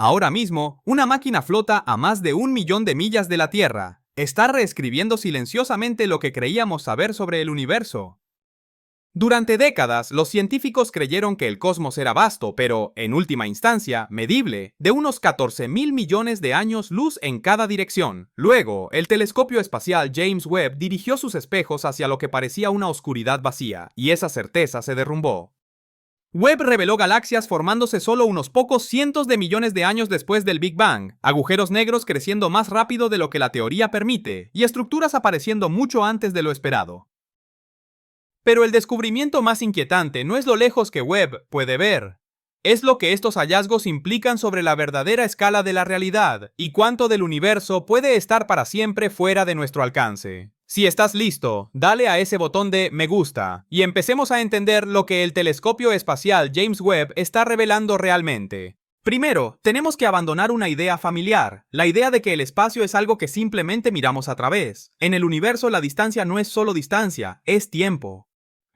Ahora mismo, una máquina flota a más de 1 millón de millas de la Tierra. Está reescribiendo silenciosamente lo que creíamos saber sobre el universo. Durante décadas, los científicos creyeron que el cosmos era vasto, pero, en última instancia, medible, de unos 14.000 millones de años luz en cada dirección. Luego, el telescopio espacial James Webb dirigió sus espejos hacia lo que parecía una oscuridad vacía, y esa certeza se derrumbó. Webb reveló galaxias formándose solo unos pocos cientos de millones de años después del Big Bang, agujeros negros creciendo más rápido de lo que la teoría permite, y estructuras apareciendo mucho antes de lo esperado. Pero el descubrimiento más inquietante no es lo lejos que Webb puede ver. Es lo que estos hallazgos implican sobre la verdadera escala de la realidad y cuánto del universo puede estar para siempre fuera de nuestro alcance. Si estás listo, dale a ese botón de me gusta y empecemos a entender lo que el telescopio espacial James Webb está revelando realmente. Primero, tenemos que abandonar una idea familiar, la idea de que el espacio es algo que simplemente miramos a través. En el universo la distancia no es solo distancia, es tiempo.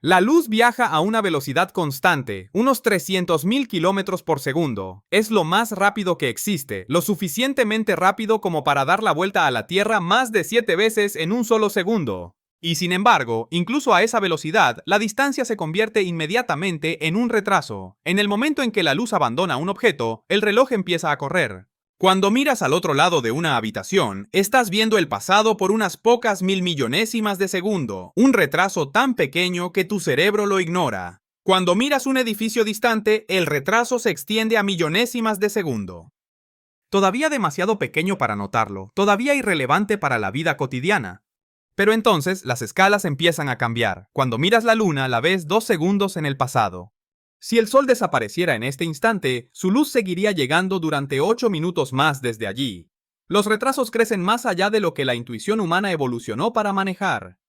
La luz viaja a una velocidad constante, unos 300.000 kilómetros por segundo. Es lo más rápido que existe, lo suficientemente rápido como para dar la vuelta a la Tierra más de 7 veces en un solo segundo. Y sin embargo, incluso a esa velocidad, la distancia se convierte inmediatamente en un retraso. En el momento en que la luz abandona un objeto, el reloj empieza a correr. Cuando miras al otro lado de una habitación, estás viendo el pasado por unas pocas milmillonésimas de segundo, un retraso tan pequeño que tu cerebro lo ignora. Cuando miras un edificio distante, el retraso se extiende a millonésimas de segundo. Todavía demasiado pequeño para notarlo, todavía irrelevante para la vida cotidiana. Pero entonces las escalas empiezan a cambiar. Cuando miras la luna, la ves 2 segundos en el pasado. Si el sol desapareciera en este instante, su luz seguiría llegando durante 8 minutos más desde allí. Los retrasos crecen más allá de lo que la intuición humana evolucionó para manejar.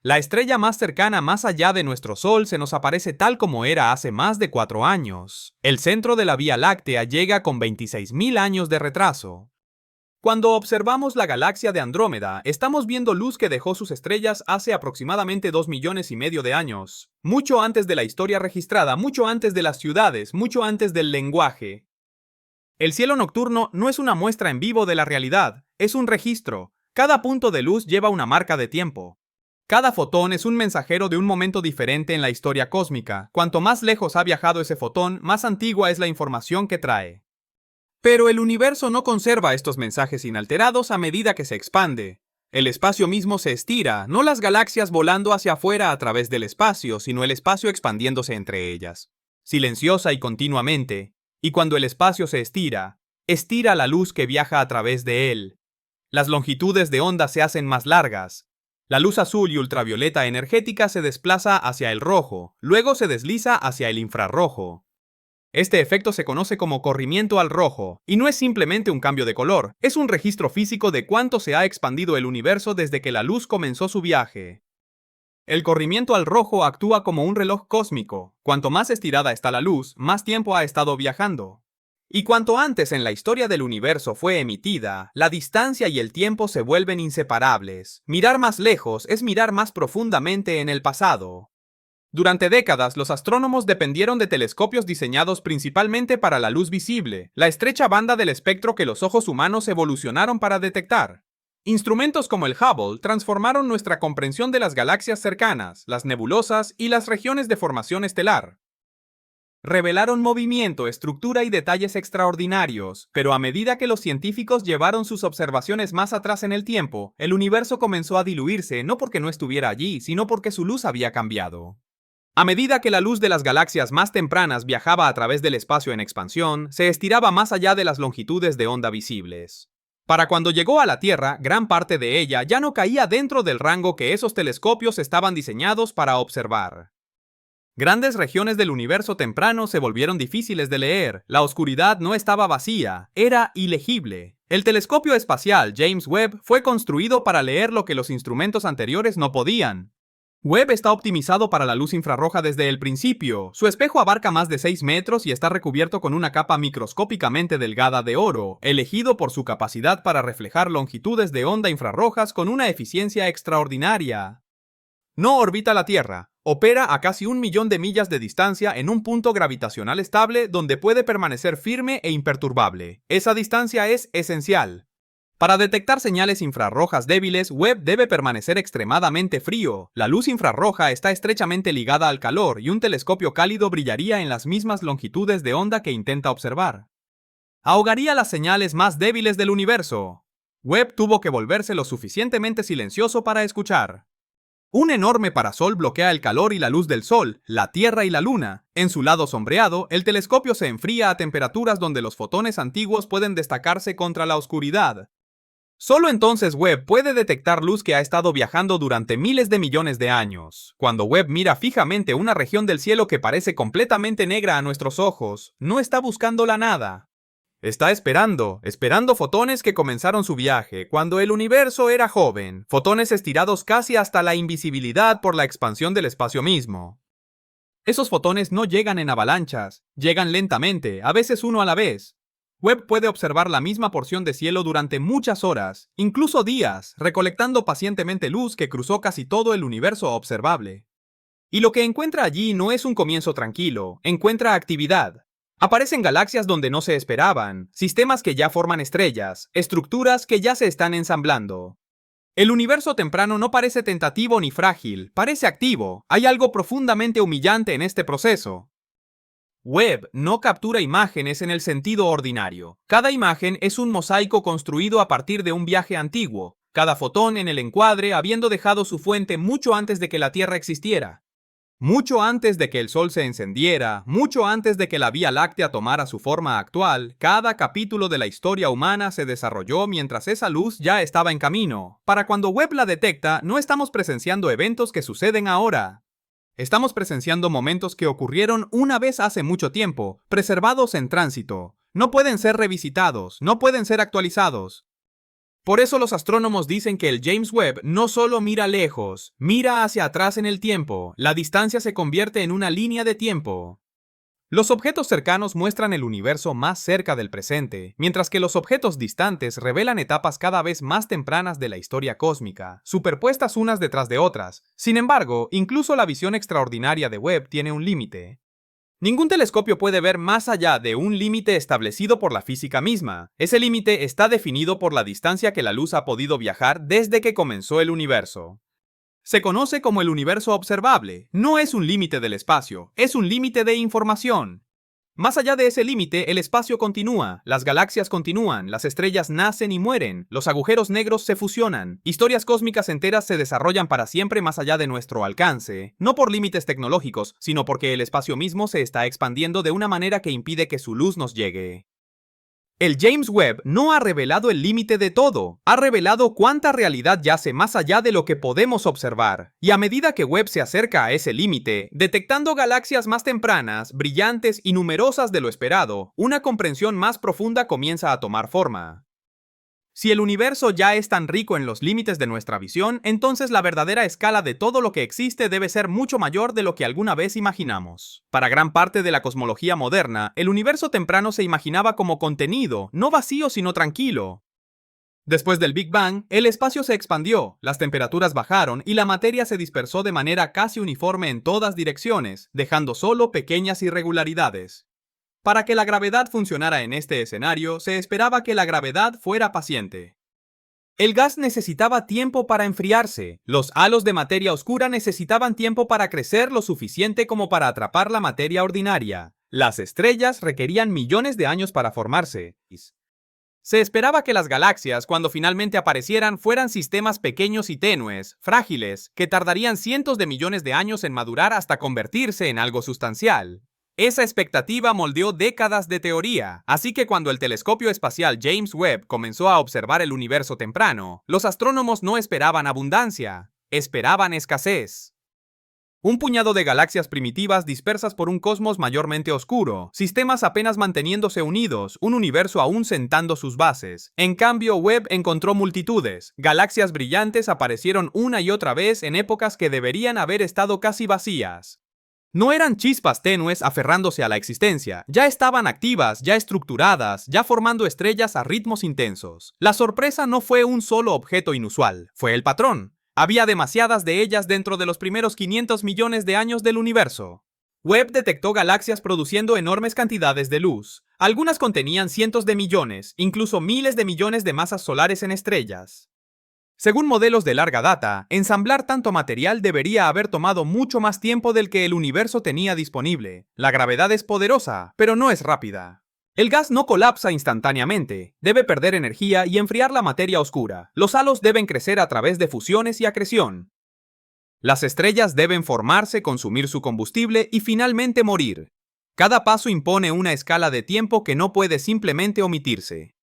La estrella más cercana más allá de nuestro Sol se nos aparece tal como era hace más de 4 años. El centro de la Vía Láctea llega con 26.000 años de retraso. Cuando observamos la galaxia de Andrómeda, estamos viendo luz que dejó sus estrellas hace aproximadamente 2,5 millones de años. Mucho antes de la historia registrada, mucho antes de las ciudades, mucho antes del lenguaje. El cielo nocturno no es una muestra en vivo de la realidad, es un registro. Cada punto de luz lleva una marca de tiempo. Cada fotón es un mensajero de un momento diferente en la historia cósmica. Cuanto más lejos ha viajado ese fotón, más antigua es la información que trae. Pero el universo no conserva estos mensajes inalterados a medida que se expande. El espacio mismo se estira, no las galaxias volando hacia afuera a través del espacio, sino el espacio expandiéndose entre ellas, silenciosa y continuamente. Y cuando el espacio se estira, estira la luz que viaja a través de él. Las longitudes de onda se hacen más largas. La luz azul y ultravioleta energética se desplaza hacia el rojo, luego se desliza hacia el infrarrojo. Este efecto se conoce como corrimiento al rojo, y no es simplemente un cambio de color, es un registro físico de cuánto se ha expandido el universo desde que la luz comenzó su viaje. El corrimiento al rojo actúa como un reloj cósmico. Cuanto más estirada está la luz, más tiempo ha estado viajando. Y cuanto antes en la historia del universo fue emitida, la distancia y el tiempo se vuelven inseparables. Mirar más lejos es mirar más profundamente en el pasado. Durante décadas, los astrónomos dependieron de telescopios diseñados principalmente para la luz visible, la estrecha banda del espectro que los ojos humanos evolucionaron para detectar. Instrumentos como el Hubble transformaron nuestra comprensión de las galaxias cercanas, las nebulosas y las regiones de formación estelar. Revelaron movimiento, estructura y detalles extraordinarios, pero a medida que los científicos llevaron sus observaciones más atrás en el tiempo, el universo comenzó a diluirse no porque no estuviera allí, sino porque su luz había cambiado. A medida que la luz de las galaxias más tempranas viajaba a través del espacio en expansión, se estiraba más allá de las longitudes de onda visibles. Para cuando llegó a la Tierra, gran parte de ella ya no caía dentro del rango que esos telescopios estaban diseñados para observar. Grandes regiones del universo temprano se volvieron difíciles de leer, la oscuridad no estaba vacía, era ilegible. El telescopio espacial James Webb fue construido para leer lo que los instrumentos anteriores no podían. Webb está optimizado para la luz infrarroja desde el principio. Su espejo abarca más de 6 metros y está recubierto con una capa microscópicamente delgada de oro, elegido por su capacidad para reflejar longitudes de onda infrarrojas con una eficiencia extraordinaria. No orbita la Tierra. Opera a casi 1 millón de millas de distancia en un punto gravitacional estable donde puede permanecer firme e imperturbable. Esa distancia es esencial. Para detectar señales infrarrojas débiles, Webb debe permanecer extremadamente frío. La luz infrarroja está estrechamente ligada al calor y un telescopio cálido brillaría en las mismas longitudes de onda que intenta observar. Ahogaría las señales más débiles del universo. Webb tuvo que volverse lo suficientemente silencioso para escuchar. Un enorme parasol bloquea el calor y la luz del Sol, la Tierra y la Luna. En su lado sombreado, el telescopio se enfría a temperaturas donde los fotones antiguos pueden destacarse contra la oscuridad. Solo entonces Webb puede detectar luz que ha estado viajando durante miles de millones de años. Cuando Webb mira fijamente una región del cielo que parece completamente negra a nuestros ojos, no está buscándola nada. Está esperando fotones que comenzaron su viaje cuando el universo era joven, fotones estirados casi hasta la invisibilidad por la expansión del espacio mismo. Esos fotones no llegan en avalanchas, llegan lentamente, a veces uno a la vez. Webb puede observar la misma porción de cielo durante muchas horas, incluso días, recolectando pacientemente luz que cruzó casi todo el universo observable. Y lo que encuentra allí no es un comienzo tranquilo, encuentra actividad. Aparecen galaxias donde no se esperaban, sistemas que ya forman estrellas, estructuras que ya se están ensamblando. El universo temprano no parece tentativo ni frágil, parece activo. Hay algo profundamente humillante en este proceso. Webb no captura imágenes en el sentido ordinario. Cada imagen es un mosaico construido a partir de un viaje antiguo, cada fotón en el encuadre habiendo dejado su fuente mucho antes de que la Tierra existiera. Mucho antes de que el Sol se encendiera, mucho antes de que la Vía Láctea tomara su forma actual, cada capítulo de la historia humana se desarrolló mientras esa luz ya estaba en camino. Para cuando Webb la detecta, no estamos presenciando eventos que suceden ahora. Estamos presenciando momentos que ocurrieron una vez hace mucho tiempo, preservados en tránsito. No pueden ser revisitados, no pueden ser actualizados. Por eso los astrónomos dicen que el James Webb no solo mira lejos, mira hacia atrás en el tiempo. La distancia se convierte en una línea de tiempo. Los objetos cercanos muestran el universo más cerca del presente, mientras que los objetos distantes revelan etapas cada vez más tempranas de la historia cósmica, superpuestas unas detrás de otras. Sin embargo, incluso la visión extraordinaria de Webb tiene un límite. Ningún telescopio puede ver más allá de un límite establecido por la física misma. Ese límite está definido por la distancia que la luz ha podido viajar desde que comenzó el universo. Se conoce como el universo observable. No es un límite del espacio, es un límite de información. Más allá de ese límite, el espacio continúa, las galaxias continúan, las estrellas nacen y mueren, los agujeros negros se fusionan, historias cósmicas enteras se desarrollan para siempre más allá de nuestro alcance, no por límites tecnológicos, sino porque el espacio mismo se está expandiendo de una manera que impide que su luz nos llegue. El James Webb no ha revelado el límite de todo, ha revelado cuánta realidad yace más allá de lo que podemos observar. Y a medida que Webb se acerca a ese límite, detectando galaxias más tempranas, brillantes y numerosas de lo esperado, una comprensión más profunda comienza a tomar forma. Si el universo ya es tan rico en los límites de nuestra visión, entonces la verdadera escala de todo lo que existe debe ser mucho mayor de lo que alguna vez imaginamos. Para gran parte de la cosmología moderna, el universo temprano se imaginaba como contenido, no vacío sino tranquilo. Después del Big Bang, el espacio se expandió, las temperaturas bajaron y la materia se dispersó de manera casi uniforme en todas direcciones, dejando solo pequeñas irregularidades. Para que la gravedad funcionara en este escenario, se esperaba que la gravedad fuera paciente. El gas necesitaba tiempo para enfriarse, los halos de materia oscura necesitaban tiempo para crecer lo suficiente como para atrapar la materia ordinaria. Las estrellas requerían millones de años para formarse. Se esperaba que las galaxias, cuando finalmente aparecieran, fueran sistemas pequeños y tenues, frágiles, que tardarían cientos de millones de años en madurar hasta convertirse en algo sustancial. Esa expectativa moldeó décadas de teoría, así que cuando el telescopio espacial James Webb comenzó a observar el universo temprano, los astrónomos no esperaban abundancia, esperaban escasez. Un puñado de galaxias primitivas dispersas por un cosmos mayormente oscuro, sistemas apenas manteniéndose unidos, un universo aún sentando sus bases. En cambio, Webb encontró multitudes. Galaxias brillantes aparecieron una y otra vez en épocas que deberían haber estado casi vacías. No eran chispas tenues aferrándose a la existencia, ya estaban activas, ya estructuradas, ya formando estrellas a ritmos intensos. La sorpresa no fue un solo objeto inusual, fue el patrón. Había demasiadas de ellas dentro de los primeros 500 millones de años del universo. Webb detectó galaxias produciendo enormes cantidades de luz. Algunas contenían cientos de millones, incluso miles de millones de masas solares en estrellas. Según modelos de larga data, ensamblar tanto material debería haber tomado mucho más tiempo del que el universo tenía disponible. La gravedad es poderosa, pero no es rápida. El gas no colapsa instantáneamente, debe perder energía y enfriar la materia oscura. Los halos deben crecer a través de fusiones y acreción. Las estrellas deben formarse, consumir su combustible y finalmente morir. Cada paso impone una escala de tiempo que no puede simplemente omitirse.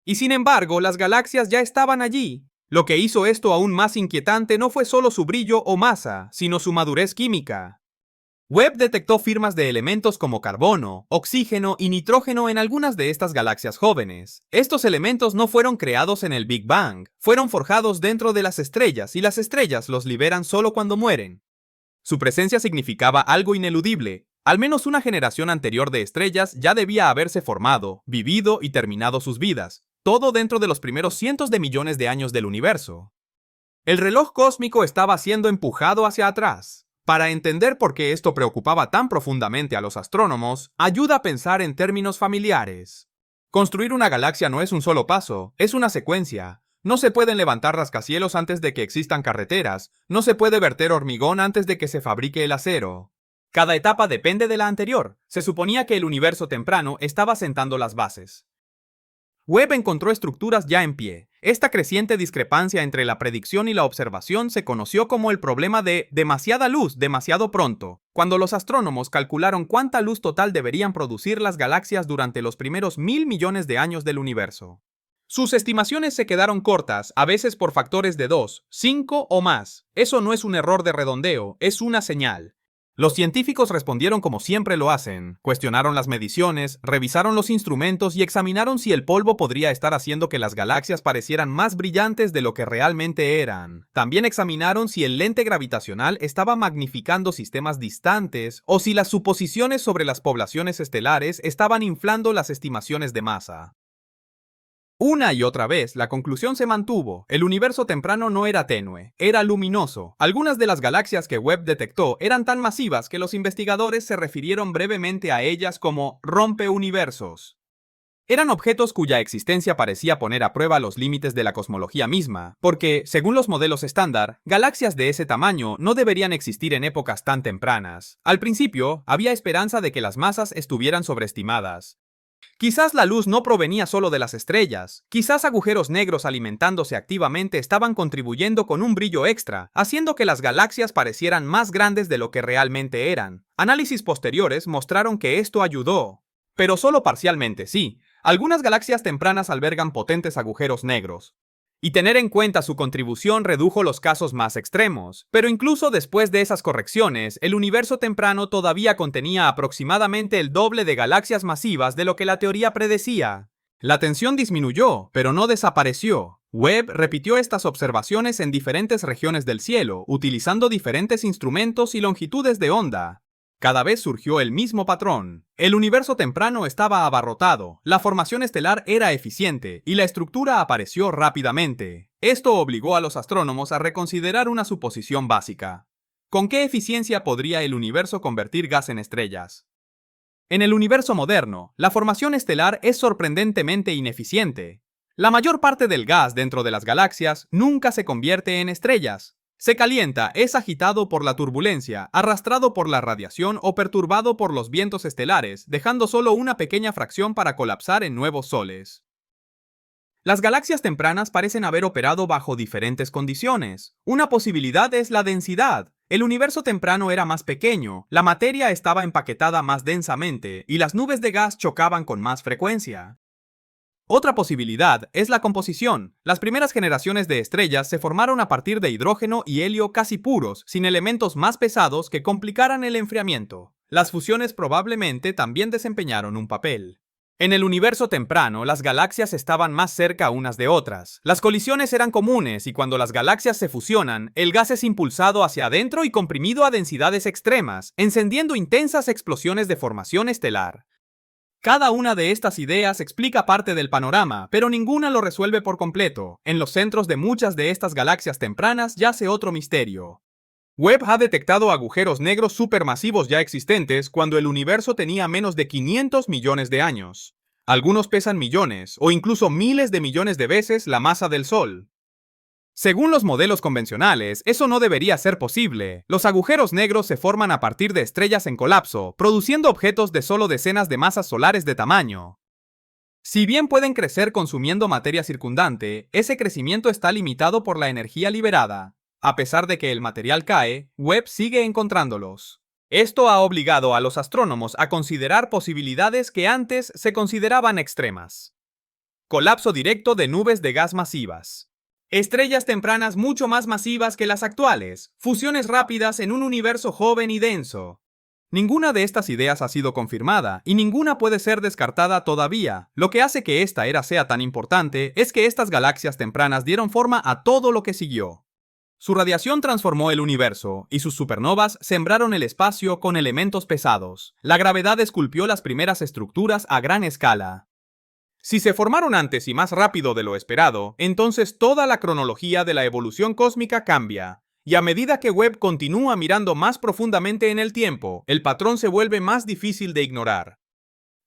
Y sin embargo, las galaxias ya estaban allí. Lo que hizo esto aún más inquietante no fue solo su brillo o masa, sino su madurez química. Webb detectó firmas de elementos como carbono, oxígeno y nitrógeno en algunas de estas galaxias jóvenes. Estos elementos no fueron creados en el Big Bang, fueron forjados dentro de las estrellas y las estrellas los liberan solo cuando mueren. Su presencia significaba algo ineludible. Al menos una generación anterior de estrellas ya debía haberse formado, vivido y terminado sus vidas. Todo dentro de los primeros cientos de millones de años del universo. El reloj cósmico estaba siendo empujado hacia atrás. Para entender por qué esto preocupaba tan profundamente a los astrónomos, ayuda a pensar en términos familiares. Construir una galaxia no es un solo paso, es una secuencia. No se pueden levantar rascacielos antes de que existan carreteras, no se puede verter hormigón antes de que se fabrique el acero. Cada etapa depende de la anterior. Se suponía que el universo temprano estaba sentando las bases. Webb encontró estructuras ya en pie. Esta creciente discrepancia entre la predicción y la observación se conoció como el problema de demasiada luz demasiado pronto, cuando los astrónomos calcularon cuánta luz total deberían producir las galaxias durante los primeros 1000 millones de años del universo. Sus estimaciones se quedaron cortas, a veces por factores de 2, 5 o más. Eso no es un error de redondeo, es una señal. Los científicos respondieron como siempre lo hacen, cuestionaron las mediciones, revisaron los instrumentos y examinaron si el polvo podría estar haciendo que las galaxias parecieran más brillantes de lo que realmente eran. También examinaron si el lente gravitacional estaba magnificando sistemas distantes o si las suposiciones sobre las poblaciones estelares estaban inflando las estimaciones de masa. Una y otra vez, la conclusión se mantuvo. El universo temprano no era tenue, era luminoso. Algunas de las galaxias que Webb detectó eran tan masivas que los investigadores se refirieron brevemente a ellas como rompeuniversos. Eran objetos cuya existencia parecía poner a prueba los límites de la cosmología misma, porque, según los modelos estándar, galaxias de ese tamaño no deberían existir en épocas tan tempranas. Al principio, había esperanza de que las masas estuvieran sobreestimadas. Quizás la luz no provenía solo de las estrellas, quizás agujeros negros alimentándose activamente estaban contribuyendo con un brillo extra, haciendo que las galaxias parecieran más grandes de lo que realmente eran. Análisis posteriores mostraron que esto ayudó, pero solo parcialmente, sí. Algunas galaxias tempranas albergan potentes agujeros negros. Y tener en cuenta su contribución redujo los casos más extremos. Pero incluso después de esas correcciones, el universo temprano todavía contenía aproximadamente el doble de galaxias masivas de lo que la teoría predecía. La tensión disminuyó, pero no desapareció. Webb repitió estas observaciones en diferentes regiones del cielo, utilizando diferentes instrumentos y longitudes de onda. Cada vez surgió el mismo patrón. El universo temprano estaba abarrotado, la formación estelar era eficiente y la estructura apareció rápidamente. Esto obligó a los astrónomos a reconsiderar una suposición básica. ¿Con qué eficiencia podría el universo convertir gas en estrellas? En el universo moderno, la formación estelar es sorprendentemente ineficiente. La mayor parte del gas dentro de las galaxias nunca se convierte en estrellas. Se calienta, es agitado por la turbulencia, arrastrado por la radiación o perturbado por los vientos estelares, dejando solo una pequeña fracción para colapsar en nuevos soles. Las galaxias tempranas parecen haber operado bajo diferentes condiciones. Una posibilidad es la densidad. El universo temprano era más pequeño, la materia estaba empaquetada más densamente y las nubes de gas chocaban con más frecuencia. Otra posibilidad es la composición. Las primeras generaciones de estrellas se formaron a partir de hidrógeno y helio casi puros, sin elementos más pesados que complicaran el enfriamiento. Las fusiones probablemente también desempeñaron un papel. En el universo temprano, las galaxias estaban más cerca unas de otras. Las colisiones eran comunes y cuando las galaxias se fusionan, el gas es impulsado hacia adentro y comprimido a densidades extremas, encendiendo intensas explosiones de formación estelar. Cada una de estas ideas explica parte del panorama, pero ninguna lo resuelve por completo. En los centros de muchas de estas galaxias tempranas yace otro misterio. Webb ha detectado agujeros negros supermasivos ya existentes cuando el universo tenía menos de 500 millones de años. Algunos pesan millones o incluso miles de millones de veces la masa del Sol. Según los modelos convencionales, eso no debería ser posible. Los agujeros negros se forman a partir de estrellas en colapso, produciendo objetos de solo decenas de masas solares de tamaño. Si bien pueden crecer consumiendo materia circundante, ese crecimiento está limitado por la energía liberada. A pesar de que el material cae, Webb sigue encontrándolos. Esto ha obligado a los astrónomos a considerar posibilidades que antes se consideraban extremas. Colapso directo de nubes de gas masivas. Estrellas tempranas mucho más masivas que las actuales, fusiones rápidas en un universo joven y denso. Ninguna de estas ideas ha sido confirmada, y ninguna puede ser descartada todavía. Lo que hace que esta era sea tan importante es que estas galaxias tempranas dieron forma a todo lo que siguió. Su radiación transformó el universo, y sus supernovas sembraron el espacio con elementos pesados. La gravedad esculpió las primeras estructuras a gran escala. Si se formaron antes y más rápido de lo esperado, entonces toda la cronología de la evolución cósmica cambia. Y a medida que Webb continúa mirando más profundamente en el tiempo, el patrón se vuelve más difícil de ignorar.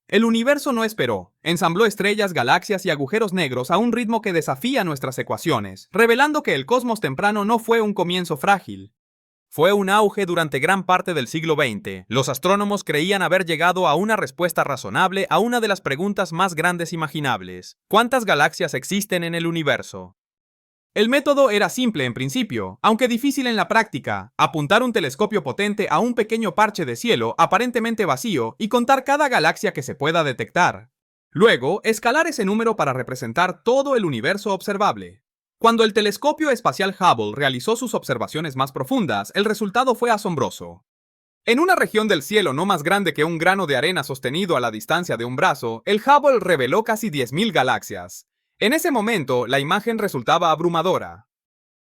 El universo no esperó, ensambló estrellas, galaxias y agujeros negros a un ritmo que desafía nuestras ecuaciones, revelando que el cosmos temprano no fue un comienzo frágil. Fue un auge durante gran parte del siglo XX. Los astrónomos creían haber llegado a una respuesta razonable a una de las preguntas más grandes imaginables. ¿Cuántas galaxias existen en el universo? El método era simple en principio, aunque difícil en la práctica: apuntar un telescopio potente a un pequeño parche de cielo aparentemente vacío y contar cada galaxia que se pueda detectar. Luego, escalar ese número para representar todo el universo observable. Cuando el telescopio espacial Hubble realizó sus observaciones más profundas, el resultado fue asombroso. En una región del cielo no más grande que un grano de arena sostenido a la distancia de un brazo, el Hubble reveló casi 10.000 galaxias. En ese momento, la imagen resultaba abrumadora.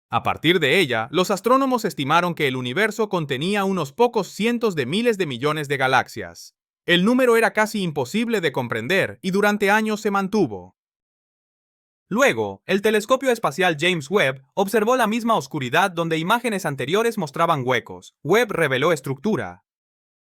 A partir de ella, los astrónomos estimaron que el universo contenía unos pocos cientos de miles de millones de galaxias. El número era casi imposible de comprender y durante años se mantuvo. Luego, el telescopio espacial James Webb observó la misma oscuridad donde imágenes anteriores mostraban huecos. Webb reveló estructura.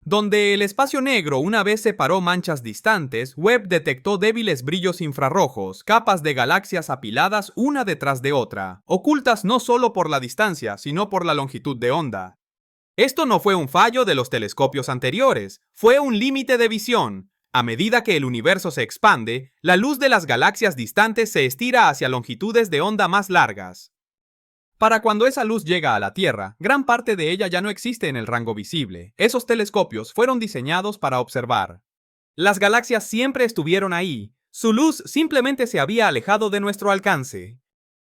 Donde el espacio negro una vez separó manchas distantes, Webb detectó débiles brillos infrarrojos, capas de galaxias apiladas una detrás de otra, ocultas no solo por la distancia, sino por la longitud de onda. Esto no fue un fallo de los telescopios anteriores, fue un límite de visión. A medida que el universo se expande, la luz de las galaxias distantes se estira hacia longitudes de onda más largas. Para cuando esa luz llega a la Tierra, gran parte de ella ya no existe en el rango visible. Esos telescopios fueron diseñados para observar. Las galaxias siempre estuvieron ahí. Su luz simplemente se había alejado de nuestro alcance.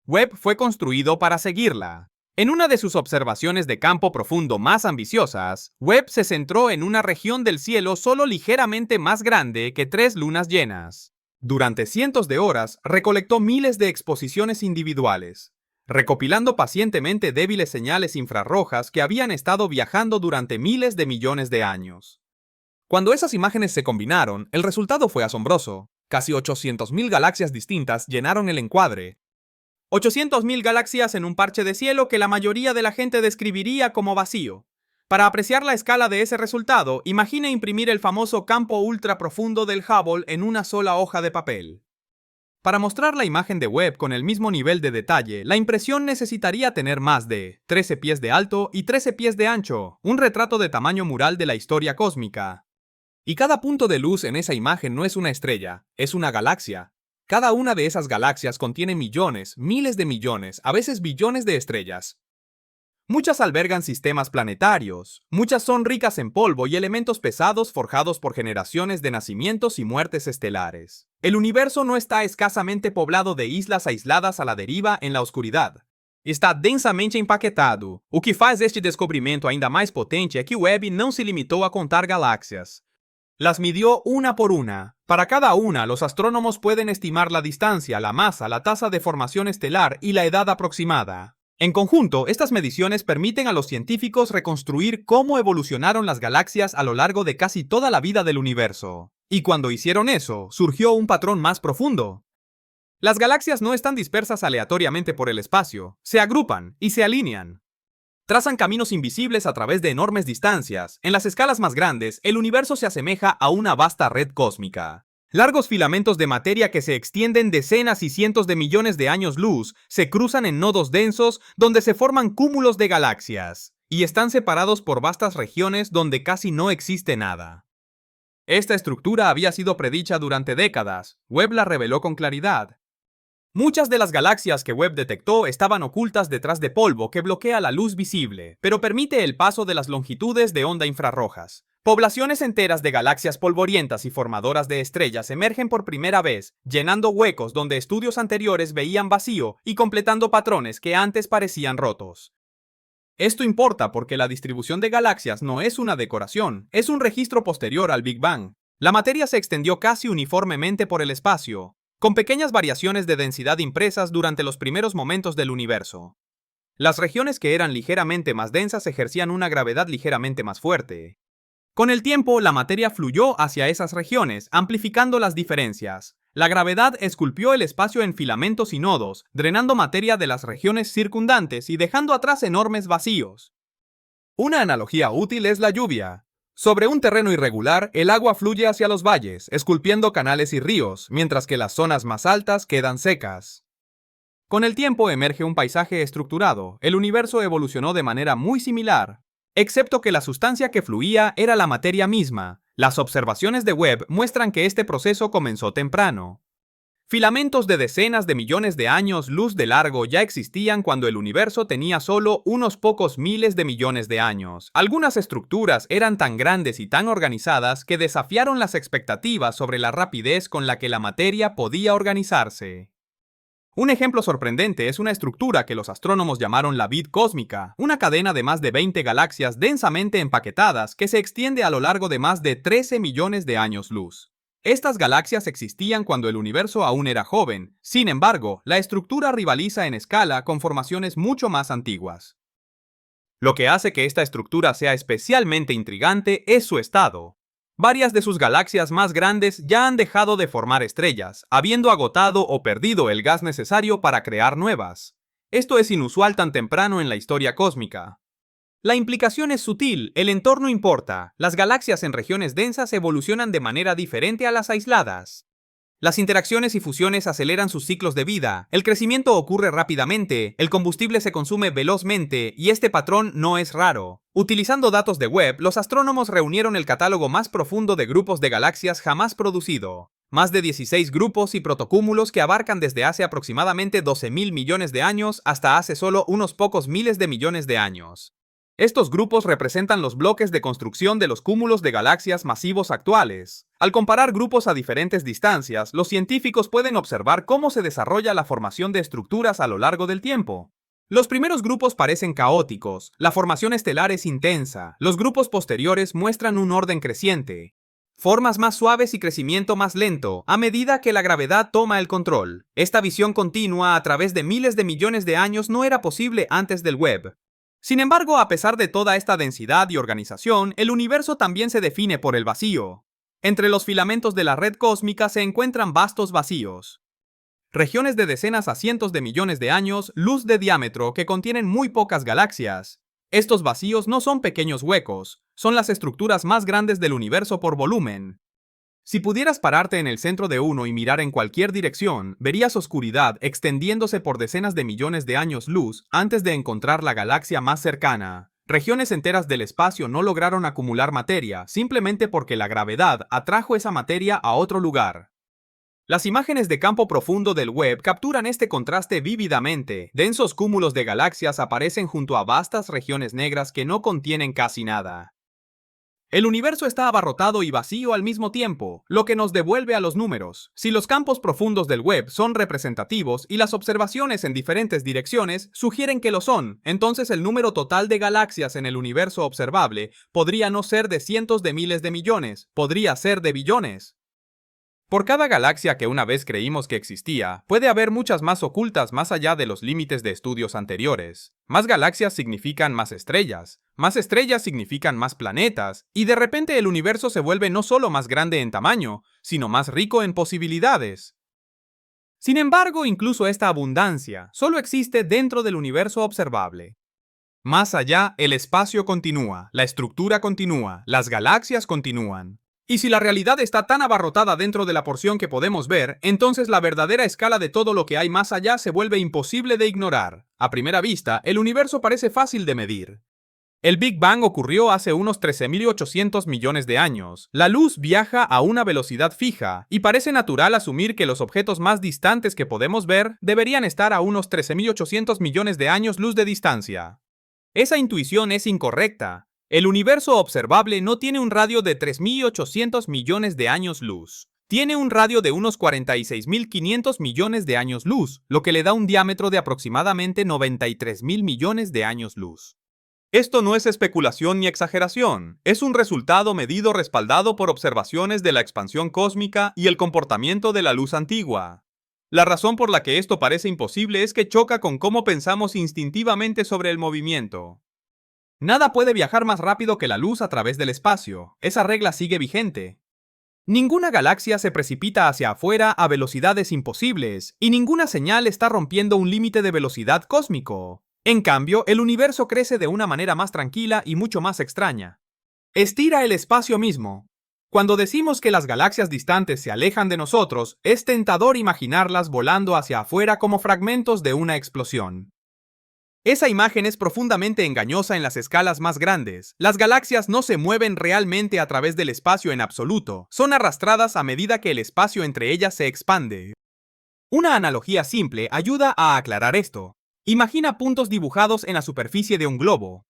Webb fue construido para seguirla. En una de sus observaciones de campo profundo más ambiciosas, Webb se centró en una región del cielo solo ligeramente más grande que 3 lunas llenas. Durante cientos de horas, recolectó miles de exposiciones individuales, recopilando pacientemente débiles señales infrarrojas que habían estado viajando durante miles de millones de años. Cuando esas imágenes se combinaron, el resultado fue asombroso. Casi 800.000 galaxias distintas llenaron el encuadre. 800.000 galaxias en un parche de cielo que la mayoría de la gente describiría como vacío. Para apreciar la escala de ese resultado, imagine imprimir el famoso campo ultra profundo del Hubble en una sola hoja de papel. Para mostrar la imagen de Webb con el mismo nivel de detalle, la impresión necesitaría tener más de 13 pies de alto y 13 pies de ancho, un retrato de tamaño mural de la historia cósmica. Y cada punto de luz en esa imagen no es una estrella, es una galaxia. Cada una de esas galaxias contiene millones, miles de millones, a veces billones de estrellas. Muchas albergan sistemas planetarios, muchas son ricas en polvo y elementos pesados forjados por generaciones de nacimientos y muertes estelares. El universo no está escasamente poblado de islas aisladas a la deriva en la oscuridad. Está densamente empaquetado. O que faz este descobrimento ainda mais potente é que Webb não se limitou a contar galáxias. Las midió una por una. Para cada una, los astrónomos pueden estimar la distancia, la masa, la tasa de formación estelar y la edad aproximada. En conjunto, estas mediciones permiten a los científicos reconstruir cómo evolucionaron las galaxias a lo largo de casi toda la vida del universo. Y cuando hicieron eso, surgió un patrón más profundo. Las galaxias no están dispersas aleatoriamente por el espacio, se agrupan y se alinean. Trazan caminos invisibles a través de enormes distancias. En las escalas más grandes, el universo se asemeja a una vasta red cósmica. Largos filamentos de materia que se extienden decenas y cientos de millones de años luz se cruzan en nodos densos donde se forman cúmulos de galaxias, y están separados por vastas regiones donde casi no existe nada. Esta estructura había sido predicha durante décadas. Webb la reveló con claridad. Muchas de las galaxias que Webb detectó estaban ocultas detrás de polvo que bloquea la luz visible, pero permite el paso de las longitudes de onda infrarrojas. Poblaciones enteras de galaxias polvorientas y formadoras de estrellas emergen por primera vez, llenando huecos donde estudios anteriores veían vacío y completando patrones que antes parecían rotos. Esto importa porque la distribución de galaxias no es una decoración, es un registro posterior al Big Bang. La materia se extendió casi uniformemente por el espacio, con pequeñas variaciones de densidad impresas durante los primeros momentos del universo. Las regiones que eran ligeramente más densas ejercían una gravedad ligeramente más fuerte. Con el tiempo, la materia fluyó hacia esas regiones, amplificando las diferencias. La gravedad esculpió el espacio en filamentos y nodos, drenando materia de las regiones circundantes y dejando atrás enormes vacíos. Una analogía útil es la lluvia. Sobre un terreno irregular, el agua fluye hacia los valles, esculpiendo canales y ríos, mientras que las zonas más altas quedan secas. Con el tiempo emerge un paisaje estructurado. El universo evolucionó de manera muy similar, excepto que la sustancia que fluía era la materia misma. Las observaciones de Webb muestran que este proceso comenzó temprano. Filamentos de decenas de millones de años luz de largo ya existían cuando el universo tenía solo unos pocos miles de millones de años. Algunas estructuras eran tan grandes y tan organizadas que desafiaron las expectativas sobre la rapidez con la que la materia podía organizarse. Un ejemplo sorprendente es una estructura que los astrónomos llamaron la vid cósmica, una cadena de más de 20 galaxias densamente empaquetadas que se extiende a lo largo de más de 13 millones de años luz. Estas galaxias existían cuando el universo aún era joven. Sin embargo, la estructura rivaliza en escala con formaciones mucho más antiguas. Lo que hace que esta estructura sea especialmente intrigante es su estado. Varias de sus galaxias más grandes ya han dejado de formar estrellas, habiendo agotado o perdido el gas necesario para crear nuevas. Esto es inusual tan temprano en la historia cósmica. La implicación es sutil, el entorno importa. Las galaxias en regiones densas evolucionan de manera diferente a las aisladas. Las interacciones y fusiones aceleran sus ciclos de vida, el crecimiento ocurre rápidamente, el combustible se consume velozmente y este patrón no es raro. Utilizando datos de Webb, los astrónomos reunieron el catálogo más profundo de grupos de galaxias jamás producido. Más de 16 grupos y protocúmulos que abarcan desde hace aproximadamente 12.000 millones de años hasta hace solo unos pocos miles de millones de años. Estos grupos representan los bloques de construcción de los cúmulos de galaxias masivos actuales. Al comparar grupos a diferentes distancias, los científicos pueden observar cómo se desarrolla la formación de estructuras a lo largo del tiempo. Los primeros grupos parecen caóticos, la formación estelar es intensa, los grupos posteriores muestran un orden creciente. Formas más suaves y crecimiento más lento, a medida que la gravedad toma el control. Esta visión continua a través de miles de millones de años no era posible antes del Webb. Sin embargo, a pesar de toda esta densidad y organización, el universo también se define por el vacío. Entre los filamentos de la red cósmica se encuentran vastos vacíos. Regiones de decenas a cientos de millones de años, luz de diámetro que contienen muy pocas galaxias. Estos vacíos no son pequeños huecos, son las estructuras más grandes del universo por volumen. Si pudieras pararte en el centro de uno y mirar en cualquier dirección, verías oscuridad extendiéndose por decenas de millones de años luz antes de encontrar la galaxia más cercana. Regiones enteras del espacio no lograron acumular materia, simplemente porque la gravedad atrajo esa materia a otro lugar. Las imágenes de campo profundo del Webb capturan este contraste vívidamente. Densos cúmulos de galaxias aparecen junto a vastas regiones negras que no contienen casi nada. El universo está abarrotado y vacío al mismo tiempo, lo que nos devuelve a los números. Si los campos profundos del Webb son representativos y las observaciones en diferentes direcciones sugieren que lo son, entonces el número total de galaxias en el universo observable podría no ser de cientos de miles de millones, podría ser de billones. Por cada galaxia que una vez creímos que existía, puede haber muchas más ocultas más allá de los límites de estudios anteriores. Más galaxias significan más estrellas significan más planetas, y de repente el universo se vuelve no solo más grande en tamaño, sino más rico en posibilidades. Sin embargo, incluso esta abundancia solo existe dentro del universo observable. Más allá, el espacio continúa, la estructura continúa, las galaxias continúan. Y si la realidad está tan abarrotada dentro de la porción que podemos ver, entonces la verdadera escala de todo lo que hay más allá se vuelve imposible de ignorar. A primera vista, el universo parece fácil de medir. El Big Bang ocurrió hace unos 13.800 millones de años. La luz viaja a una velocidad fija, y parece natural asumir que los objetos más distantes que podemos ver deberían estar a unos 13.800 millones de años luz de distancia. Esa intuición es incorrecta. El universo observable no tiene un radio de 3.800 millones de años luz. Tiene un radio de unos 46.500 millones de años luz, lo que le da un diámetro de aproximadamente 93.000 millones de años luz. Esto no es especulación ni exageración, es un resultado medido respaldado por observaciones de la expansión cósmica y el comportamiento de la luz antigua. La razón por la que esto parece imposible es que choca con cómo pensamos instintivamente sobre el movimiento. Nada puede viajar más rápido que la luz a través del espacio. Esa regla sigue vigente. Ninguna galaxia se precipita hacia afuera a velocidades imposibles, y ninguna señal está rompiendo un límite de velocidad cósmico. En cambio, el universo crece de una manera más tranquila y mucho más extraña. Estira el espacio mismo. Cuando decimos que las galaxias distantes se alejan de nosotros, es tentador imaginarlas volando hacia afuera como fragmentos de una explosión. Esa imagen es profundamente engañosa en las escalas más grandes. Las galaxias no se mueven realmente a través del espacio en absoluto, son arrastradas a medida que el espacio entre ellas se expande. Una analogía simple ayuda a aclarar esto. Imagina puntos dibujados en la superficie de un globo.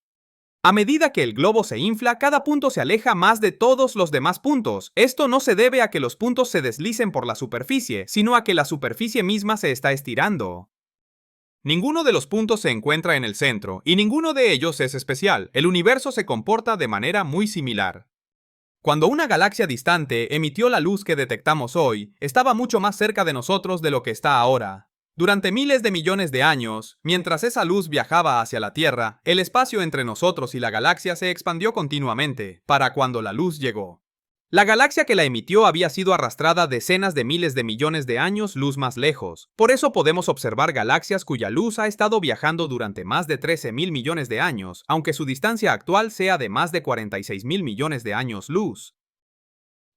A medida que el globo se infla, cada punto se aleja más de todos los demás puntos. Esto no se debe a que los puntos se deslicen por la superficie, sino a que la superficie misma se está estirando. Ninguno de los puntos se encuentra en el centro, y ninguno de ellos es especial. El universo se comporta de manera muy similar. Cuando una galaxia distante emitió la luz que detectamos hoy, estaba mucho más cerca de nosotros de lo que está ahora. Durante miles de millones de años, mientras esa luz viajaba hacia la Tierra, el espacio entre nosotros y la galaxia se expandió continuamente, para cuando la luz llegó. La galaxia que la emitió había sido arrastrada decenas de miles de millones de años luz más lejos. Por eso podemos observar galaxias cuya luz ha estado viajando durante más de 13.000 millones de años, aunque su distancia actual sea de más de 46.000 millones de años luz.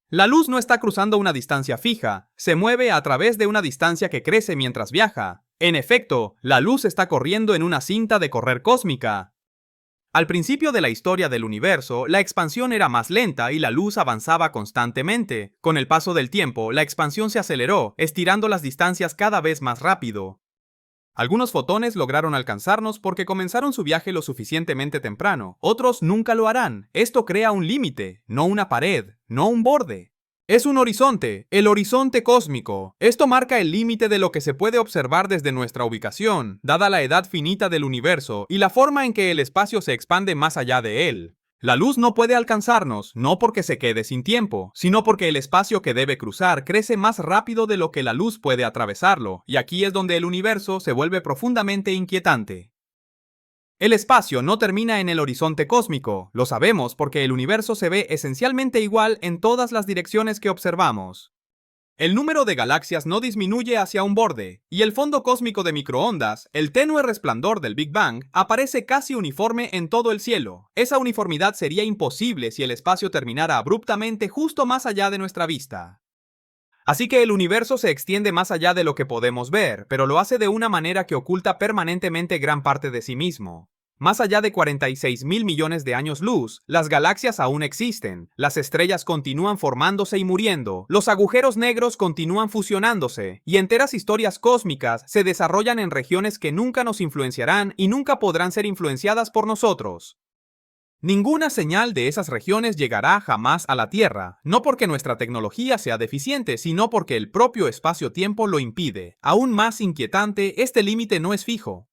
La luz no está cruzando una distancia fija, se mueve a través de una distancia que crece mientras viaja. En efecto, la luz está corriendo en una cinta de correr cósmica. Al principio de la historia del universo, la expansión era más lenta y la luz avanzaba constantemente. Con el paso del tiempo, la expansión se aceleró, estirando las distancias cada vez más rápido. Algunos fotones lograron alcanzarnos porque comenzaron su viaje lo suficientemente temprano. Otros nunca lo harán. Esto crea un límite, no una pared, no un borde. Es un horizonte, el horizonte cósmico. Esto marca el límite de lo que se puede observar desde nuestra ubicación, dada la edad finita del universo y la forma en que el espacio se expande más allá de él. La luz no puede alcanzarnos, no porque se quede sin tiempo, sino porque el espacio que debe cruzar crece más rápido de lo que la luz puede atravesarlo, y aquí es donde el universo se vuelve profundamente inquietante. El espacio no termina en el horizonte cósmico, lo sabemos porque el universo se ve esencialmente igual en todas las direcciones que observamos. El número de galaxias no disminuye hacia un borde, y el fondo cósmico de microondas, el tenue resplandor del Big Bang, aparece casi uniforme en todo el cielo. Esa uniformidad sería imposible si el espacio terminara abruptamente justo más allá de nuestra vista. Así que el universo se extiende más allá de lo que podemos ver, pero lo hace de una manera que oculta permanentemente gran parte de sí mismo. Más allá de 46.000 millones de años luz, las galaxias aún existen, las estrellas continúan formándose y muriendo, los agujeros negros continúan fusionándose, y enteras historias cósmicas se desarrollan en regiones que nunca nos influenciarán y nunca podrán ser influenciadas por nosotros. Ninguna señal de esas regiones llegará jamás a la Tierra, no porque nuestra tecnología sea deficiente, sino porque el propio espacio-tiempo lo impide. Aún más inquietante, este límite no es fijo.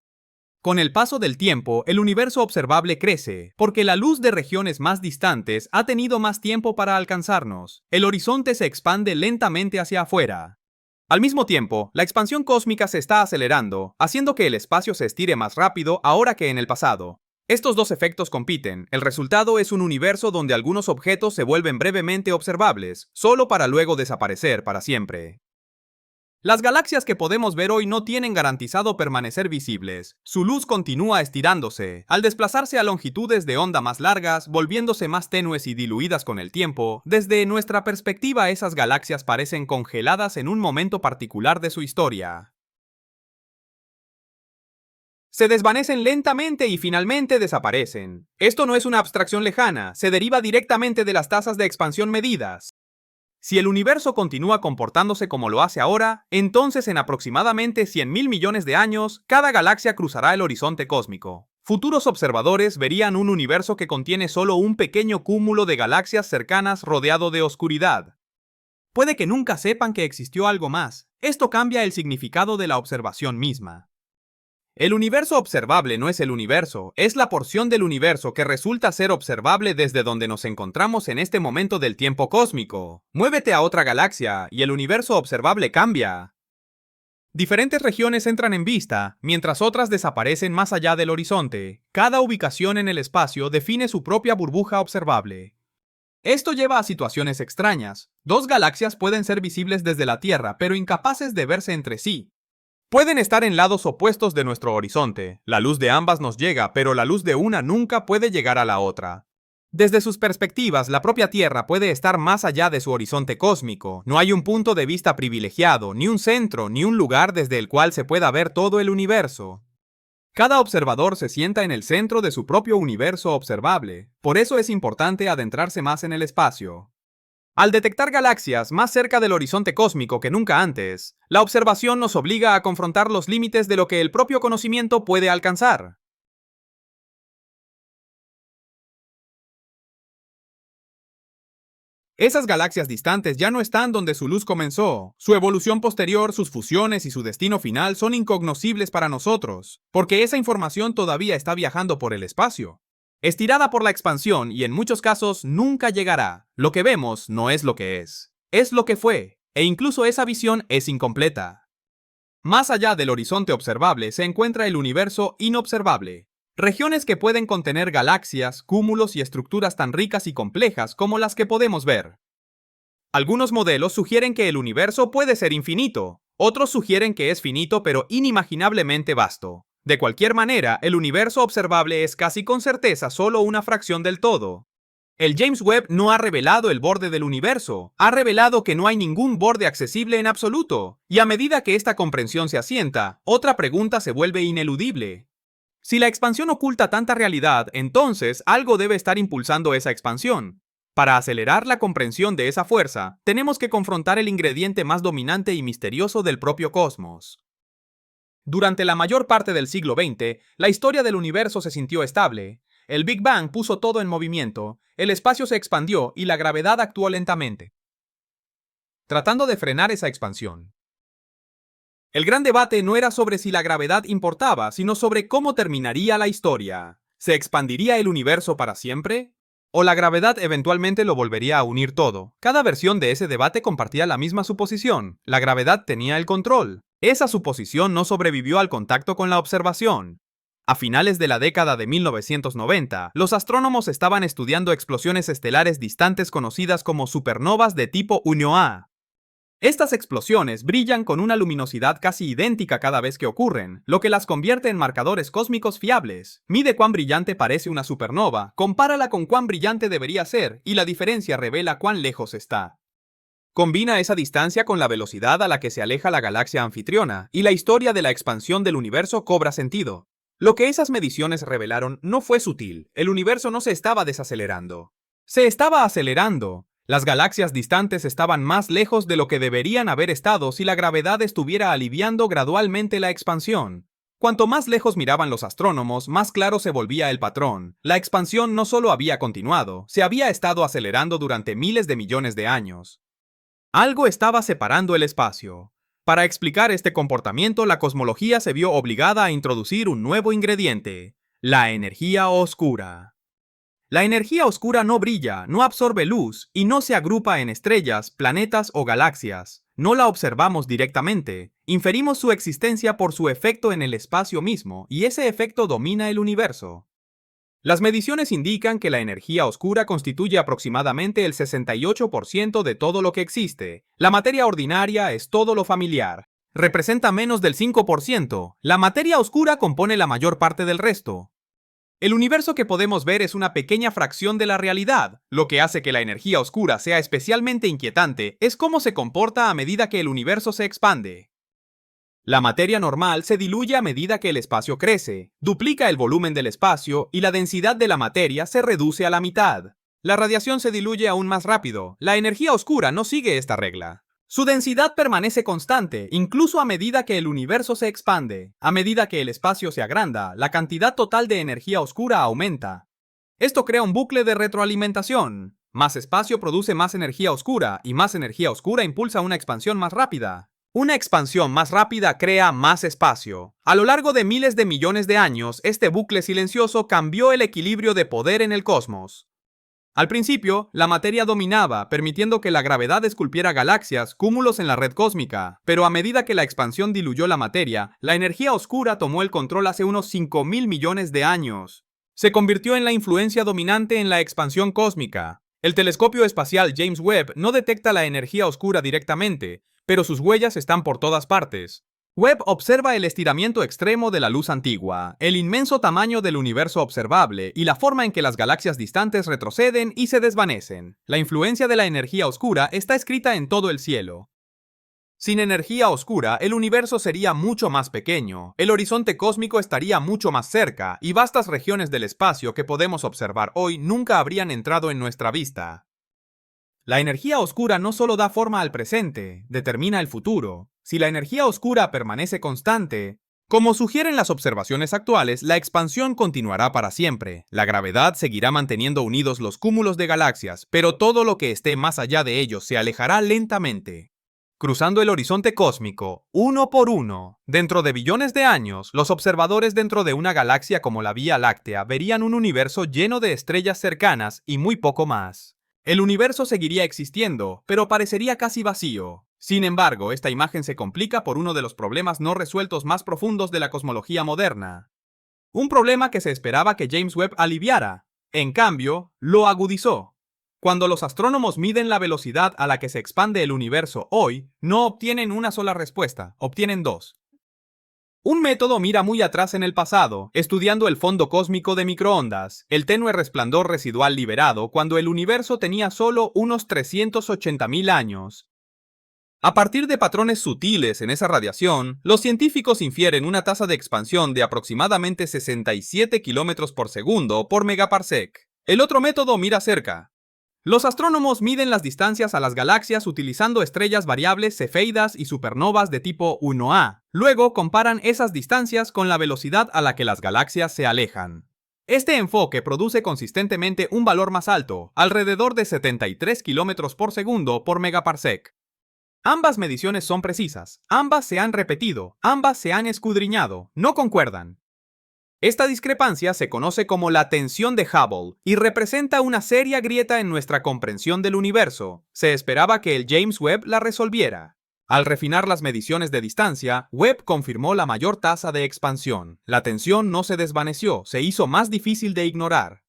Con el paso del tiempo, el universo observable crece, porque la luz de regiones más distantes ha tenido más tiempo para alcanzarnos. El horizonte se expande lentamente hacia afuera. Al mismo tiempo, la expansión cósmica se está acelerando, haciendo que el espacio se estire más rápido ahora que en el pasado. Estos dos efectos compiten. El resultado es un universo donde algunos objetos se vuelven brevemente observables, solo para luego desaparecer para siempre. Las galaxias que podemos ver hoy no tienen garantizado permanecer visibles. Su luz continúa estirándose, al desplazarse a longitudes de onda más largas, volviéndose más tenues y diluidas con el tiempo. Desde nuestra perspectiva, esas galaxias parecen congeladas en un momento particular de su historia. Se desvanecen lentamente y finalmente desaparecen. Esto no es una abstracción lejana, se deriva directamente de las tasas de expansión medidas. Si el universo continúa comportándose como lo hace ahora, entonces en aproximadamente 100.000 millones de años, cada galaxia cruzará el horizonte cósmico. Futuros observadores verían un universo que contiene solo un pequeño cúmulo de galaxias cercanas rodeado de oscuridad. Puede que nunca sepan que existió algo más. Esto cambia el significado de la observación misma. El universo observable no es el universo, es la porción del universo que resulta ser observable desde donde nos encontramos en este momento del tiempo cósmico. Muévete a otra galaxia y el universo observable cambia. Diferentes regiones entran en vista, mientras otras desaparecen más allá del horizonte. Cada ubicación en el espacio define su propia burbuja observable. Esto lleva a situaciones extrañas. Dos galaxias pueden ser visibles desde la Tierra, pero incapaces de verse entre sí. Pueden estar en lados opuestos de nuestro horizonte. La luz de ambas nos llega, pero la luz de una nunca puede llegar a la otra. Desde sus perspectivas, la propia Tierra puede estar más allá de su horizonte cósmico. No hay un punto de vista privilegiado, ni un centro, ni un lugar desde el cual se pueda ver todo el universo. Cada observador se sienta en el centro de su propio universo observable. Por eso es importante adentrarse más en el espacio. Al detectar galaxias más cerca del horizonte cósmico que nunca antes, la observación nos obliga a confrontar los límites de lo que el propio conocimiento puede alcanzar. Esas galaxias distantes ya no están donde su luz comenzó. Su evolución posterior, sus fusiones y su destino final son incognoscibles para nosotros, porque esa información todavía está viajando por el espacio. Estirada por la expansión y en muchos casos nunca llegará. Lo que vemos no es lo que es lo que fue, e incluso esa visión es incompleta. Más allá del horizonte observable se encuentra el universo inobservable. Regiones que pueden contener galaxias, cúmulos y estructuras tan ricas y complejas como las que podemos ver. Algunos modelos sugieren que el universo puede ser infinito, otros sugieren que es finito pero inimaginablemente vasto. De cualquier manera, el universo observable es casi con certeza solo una fracción del todo. El James Webb no ha revelado el borde del universo, ha revelado que no hay ningún borde accesible en absoluto, y a medida que esta comprensión se asienta, otra pregunta se vuelve ineludible. Si la expansión oculta tanta realidad, entonces algo debe estar impulsando esa expansión. Para acelerar la comprensión de esa fuerza, tenemos que confrontar el ingrediente más dominante y misterioso del propio cosmos. Durante la mayor parte del siglo XX, la historia del universo se sintió estable. El Big Bang puso todo en movimiento, el espacio se expandió y la gravedad actuó lentamente, tratando de frenar esa expansión. El gran debate no era sobre si la gravedad importaba, sino sobre cómo terminaría la historia. ¿Se expandiría el universo para siempre? ¿O la gravedad eventualmente lo volvería a unir todo? Cada versión de ese debate compartía la misma suposición. La gravedad tenía el control. Esa suposición no sobrevivió al contacto con la observación. A finales de la década de 1990, los astrónomos estaban estudiando explosiones estelares distantes conocidas como supernovas de tipo 1A. Estas explosiones brillan con una luminosidad casi idéntica cada vez que ocurren, lo que las convierte en marcadores cósmicos fiables. Mide cuán brillante parece una supernova, compárala con cuán brillante debería ser, y la diferencia revela cuán lejos está. Combina esa distancia con la velocidad a la que se aleja la galaxia anfitriona, y la historia de la expansión del universo cobra sentido. Lo que esas mediciones revelaron no fue sutil, el universo no se estaba desacelerando. Se estaba acelerando. Las galaxias distantes estaban más lejos de lo que deberían haber estado si la gravedad estuviera aliviando gradualmente la expansión. Cuanto más lejos miraban los astrónomos, más claro se volvía el patrón. La expansión no solo había continuado, se había estado acelerando durante miles de millones de años. Algo estaba separando el espacio. Para explicar este comportamiento, la cosmología se vio obligada a introducir un nuevo ingrediente: la energía oscura. La energía oscura no brilla, no absorbe luz y no se agrupa en estrellas, planetas o galaxias. No la observamos directamente, inferimos su existencia por su efecto en el espacio mismo, y ese efecto domina el universo. Las mediciones indican que la energía oscura constituye aproximadamente el 68% de todo lo que existe. La materia ordinaria es todo lo familiar. Representa menos del 5%. La materia oscura compone la mayor parte del resto. El universo que podemos ver es una pequeña fracción de la realidad. Lo que hace que la energía oscura sea especialmente inquietante es cómo se comporta a medida que el universo se expande. La materia normal se diluye a medida que el espacio crece, duplica el volumen del espacio y la densidad de la materia se reduce a la mitad. La radiación se diluye aún más rápido. La energía oscura no sigue esta regla. Su densidad permanece constante, incluso a medida que el universo se expande. A medida que el espacio se agranda, la cantidad total de energía oscura aumenta. Esto crea un bucle de retroalimentación. Más espacio produce más energía oscura, y más energía oscura impulsa una expansión más rápida. Una expansión más rápida crea más espacio. A lo largo de miles de millones de años, este bucle silencioso cambió el equilibrio de poder en el cosmos. Al principio, la materia dominaba, permitiendo que la gravedad esculpiera galaxias, cúmulos en la red cósmica, pero a medida que la expansión diluyó la materia, la energía oscura tomó el control hace unos 5.000 millones de años. Se convirtió en la influencia dominante en la expansión cósmica. El telescopio espacial James Webb no detecta la energía oscura directamente, pero sus huellas están por todas partes. Webb observa el estiramiento extremo de la luz antigua, el inmenso tamaño del universo observable y la forma en que las galaxias distantes retroceden y se desvanecen. La influencia de la energía oscura está escrita en todo el cielo. Sin energía oscura, el universo sería mucho más pequeño, el horizonte cósmico estaría mucho más cerca y vastas regiones del espacio que podemos observar hoy nunca habrían entrado en nuestra vista. La energía oscura no solo da forma al presente, determina el futuro. Si la energía oscura permanece constante, como sugieren las observaciones actuales, la expansión continuará para siempre. La gravedad seguirá manteniendo unidos los cúmulos de galaxias, pero todo lo que esté más allá de ellos se alejará lentamente, cruzando el horizonte cósmico, uno por uno. Dentro de billones de años, los observadores dentro de una galaxia como la Vía Láctea verían un universo lleno de estrellas cercanas y muy poco más. El universo seguiría existiendo, pero parecería casi vacío. Sin embargo, esta imagen se complica por uno de los problemas no resueltos más profundos de la cosmología moderna. Un problema que se esperaba que James Webb aliviara. En cambio, lo agudizó. Cuando los astrónomos miden la velocidad a la que se expande el universo hoy, no obtienen una sola respuesta, obtienen dos. Un método mira muy atrás en el pasado, estudiando el fondo cósmico de microondas, el tenue resplandor residual liberado cuando el universo tenía solo unos 380.000 años. A partir de patrones sutiles en esa radiación, los científicos infieren una tasa de expansión de aproximadamente 67 km por segundo por megaparsec. El otro método mira cerca. Los astrónomos miden las distancias a las galaxias utilizando estrellas variables cefeidas y supernovas de tipo 1A. Luego comparan esas distancias con la velocidad a la que las galaxias se alejan. Este enfoque produce consistentemente un valor más alto, alrededor de 73 km por segundo por megaparsec. Ambas mediciones son precisas, ambas se han repetido, ambas se han escudriñado, no concuerdan. Esta discrepancia se conoce como la tensión de Hubble y representa una seria grieta en nuestra comprensión del universo. Se esperaba que el James Webb la resolviera. Al refinar las mediciones de distancia, Webb confirmó la mayor tasa de expansión. La tensión no se desvaneció, se hizo más difícil de ignorar.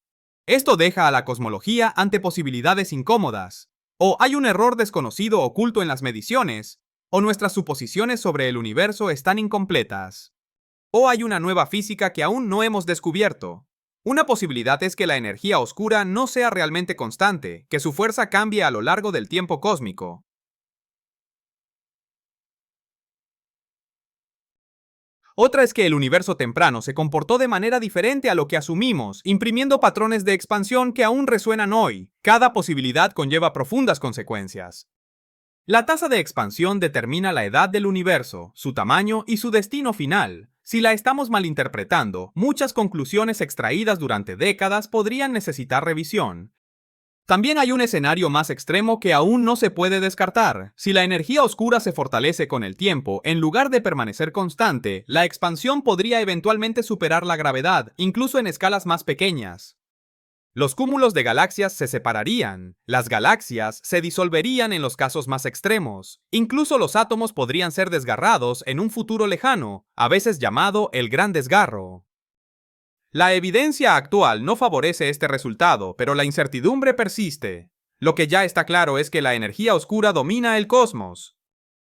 Esto deja a la cosmología ante posibilidades incómodas. O hay un error desconocido oculto en las mediciones, o nuestras suposiciones sobre el universo están incompletas. O hay una nueva física que aún no hemos descubierto. Una posibilidad es que la energía oscura no sea realmente constante, que su fuerza cambie a lo largo del tiempo cósmico. Otra es que el universo temprano se comportó de manera diferente a lo que asumimos, imprimiendo patrones de expansión que aún resuenan hoy. Cada posibilidad conlleva profundas consecuencias. La tasa de expansión determina la edad del universo, su tamaño y su destino final. Si la estamos malinterpretando, muchas conclusiones extraídas durante décadas podrían necesitar revisión. También hay un escenario más extremo que aún no se puede descartar. Si la energía oscura se fortalece con el tiempo, en lugar de permanecer constante, la expansión podría eventualmente superar la gravedad, incluso en escalas más pequeñas. Los cúmulos de galaxias se separarían, las galaxias se disolverían en los casos más extremos, incluso los átomos podrían ser desgarrados en un futuro lejano, a veces llamado el Gran Desgarro. La evidencia actual no favorece este resultado, pero la incertidumbre persiste. Lo que ya está claro es que la energía oscura domina el cosmos.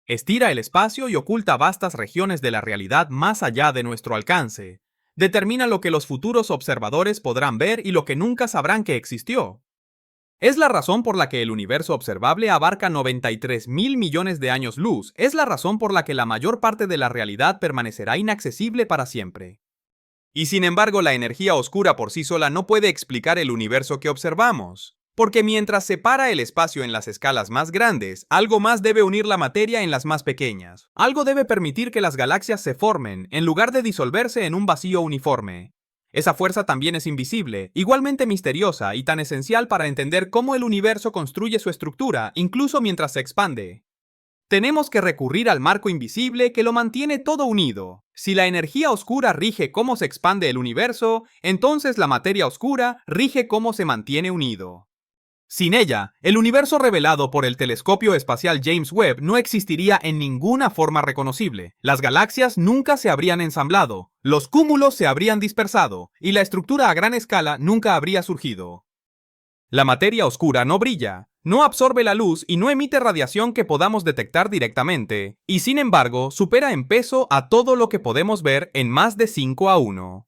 Estira el espacio y oculta vastas regiones de la realidad más allá de nuestro alcance. Determina lo que los futuros observadores podrán ver y lo que nunca sabrán que existió. Es la razón por la que el universo observable abarca 93.000 millones de años luz. Es la razón por la que la mayor parte de la realidad permanecerá inaccesible para siempre. Y sin embargo, la energía oscura por sí sola no puede explicar el universo que observamos. Porque mientras separa el espacio en las escalas más grandes, algo más debe unir la materia en las más pequeñas. Algo debe permitir que las galaxias se formen, en lugar de disolverse en un vacío uniforme. Esa fuerza también es invisible, igualmente misteriosa y tan esencial para entender cómo el universo construye su estructura, incluso mientras se expande. Tenemos que recurrir al marco invisible que lo mantiene todo unido. Si la energía oscura rige cómo se expande el universo, entonces la materia oscura rige cómo se mantiene unido. Sin ella, el universo revelado por el telescopio espacial James Webb no existiría en ninguna forma reconocible. Las galaxias nunca se habrían ensamblado, los cúmulos se habrían dispersado, y la estructura a gran escala nunca habría surgido. La materia oscura no brilla, no absorbe la luz y no emite radiación que podamos detectar directamente, y sin embargo supera en peso a todo lo que podemos ver en más de 5:1.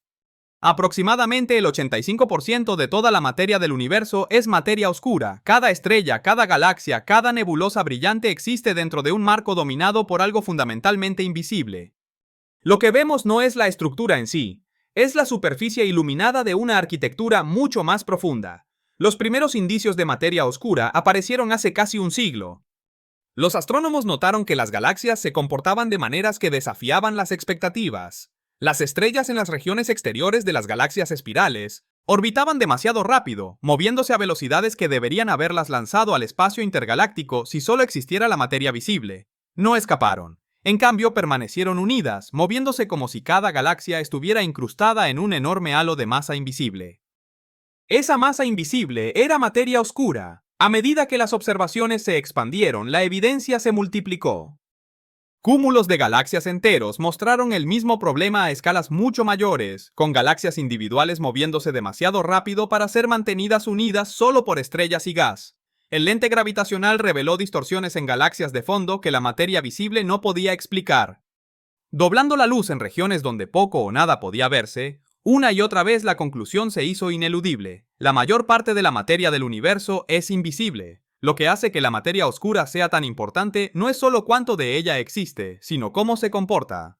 Aproximadamente el 85% de toda la materia del universo es materia oscura. Cada estrella, cada galaxia, cada nebulosa brillante existe dentro de un marco dominado por algo fundamentalmente invisible. Lo que vemos no es la estructura en sí, es la superficie iluminada de una arquitectura mucho más profunda. Los primeros indicios de materia oscura aparecieron hace casi un siglo. Los astrónomos notaron que las galaxias se comportaban de maneras que desafiaban las expectativas. Las estrellas en las regiones exteriores de las galaxias espirales orbitaban demasiado rápido, moviéndose a velocidades que deberían haberlas lanzado al espacio intergaláctico si solo existiera la materia visible. No escaparon. En cambio, permanecieron unidas, moviéndose como si cada galaxia estuviera incrustada en un enorme halo de masa invisible. Esa masa invisible era materia oscura. A medida que las observaciones se expandieron, la evidencia se multiplicó. Cúmulos de galaxias enteros mostraron el mismo problema a escalas mucho mayores, con galaxias individuales moviéndose demasiado rápido para ser mantenidas unidas solo por estrellas y gas. El lente gravitacional reveló distorsiones en galaxias de fondo que la materia visible no podía explicar. Doblando la luz en regiones donde poco o nada podía verse, una y otra vez la conclusión se hizo ineludible. La mayor parte de la materia del universo es invisible. Lo que hace que la materia oscura sea tan importante no es solo cuánto de ella existe, sino cómo se comporta.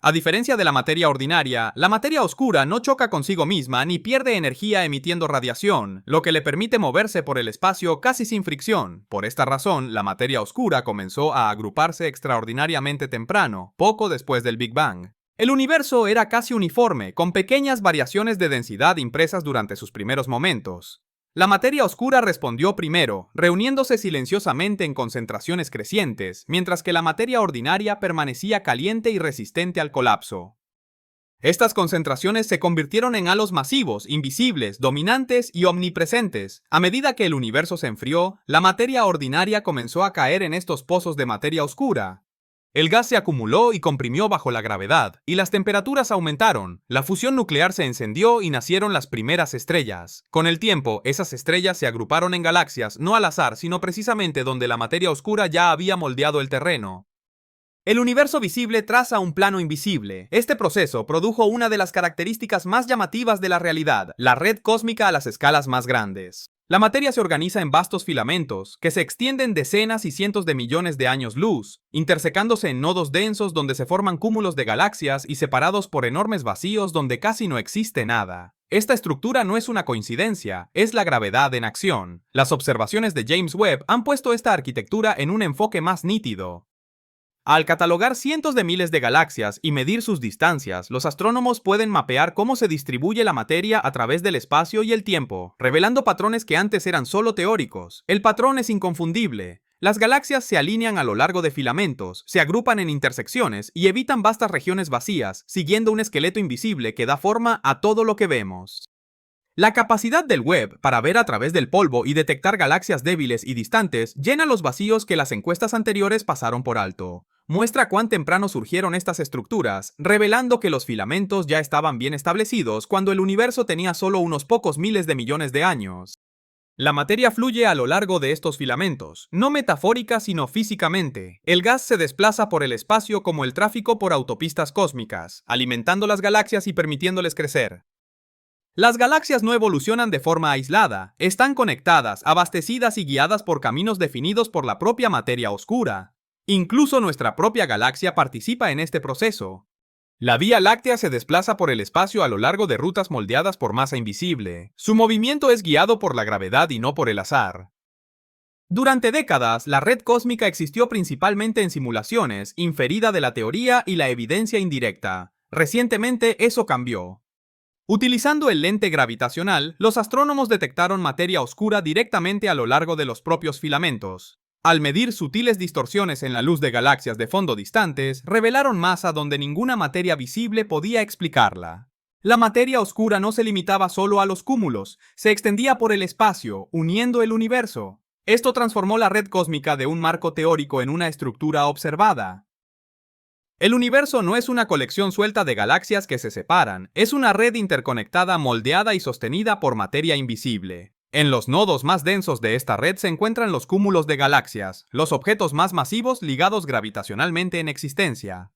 A diferencia de la materia ordinaria, la materia oscura no choca consigo misma ni pierde energía emitiendo radiación, lo que le permite moverse por el espacio casi sin fricción. Por esta razón, la materia oscura comenzó a agruparse extraordinariamente temprano, poco después del Big Bang. El universo era casi uniforme, con pequeñas variaciones de densidad impresas durante sus primeros momentos. La materia oscura respondió primero, reuniéndose silenciosamente en concentraciones crecientes, mientras que la materia ordinaria permanecía caliente y resistente al colapso. Estas concentraciones se convirtieron en halos masivos, invisibles, dominantes y omnipresentes. A medida que el universo se enfrió, la materia ordinaria comenzó a caer en estos pozos de materia oscura. El gas se acumuló y comprimió bajo la gravedad, y las temperaturas aumentaron. La fusión nuclear se encendió y nacieron las primeras estrellas. Con el tiempo, esas estrellas se agruparon en galaxias, no al azar, sino precisamente donde la materia oscura ya había moldeado el terreno. El universo visible traza un plano invisible. Este proceso produjo una de las características más llamativas de la realidad, la red cósmica a las escalas más grandes. La materia se organiza en vastos filamentos, que se extienden decenas y cientos de millones de años luz, intersecándose en nodos densos donde se forman cúmulos de galaxias y separados por enormes vacíos donde casi no existe nada. Esta estructura no es una coincidencia, es la gravedad en acción. Las observaciones de James Webb han puesto esta arquitectura en un enfoque más nítido. Al catalogar cientos de miles de galaxias y medir sus distancias, los astrónomos pueden mapear cómo se distribuye la materia a través del espacio y el tiempo, revelando patrones que antes eran solo teóricos. El patrón es inconfundible. Las galaxias se alinean a lo largo de filamentos, se agrupan en intersecciones y evitan vastas regiones vacías, siguiendo un esqueleto invisible que da forma a todo lo que vemos. La capacidad del Webb para ver a través del polvo y detectar galaxias débiles y distantes llena los vacíos que las encuestas anteriores pasaron por alto. Muestra cuán temprano surgieron estas estructuras, revelando que los filamentos ya estaban bien establecidos cuando el universo tenía solo unos pocos miles de millones de años. La materia fluye a lo largo de estos filamentos, no metafórica sino físicamente. El gas se desplaza por el espacio como el tráfico por autopistas cósmicas, alimentando las galaxias y permitiéndoles crecer. Las galaxias no evolucionan de forma aislada, están conectadas, abastecidas y guiadas por caminos definidos por la propia materia oscura. Incluso nuestra propia galaxia participa en este proceso. La Vía Láctea se desplaza por el espacio a lo largo de rutas moldeadas por masa invisible. Su movimiento es guiado por la gravedad y no por el azar. Durante décadas, la red cósmica existió principalmente en simulaciones, inferida de la teoría y la evidencia indirecta. Recientemente eso cambió. Utilizando el lente gravitacional, los astrónomos detectaron materia oscura directamente a lo largo de los propios filamentos. Al medir sutiles distorsiones en la luz de galaxias de fondo distantes, revelaron masa donde ninguna materia visible podía explicarla. La materia oscura no se limitaba solo a los cúmulos, se extendía por el espacio, uniendo el universo. Esto transformó la red cósmica de un marco teórico en una estructura observada. El universo no es una colección suelta de galaxias que se separan, es una red interconectada moldeada y sostenida por materia invisible. En los nodos más densos de esta red se encuentran los cúmulos de galaxias, los objetos más masivos ligados gravitacionalmente en existencia.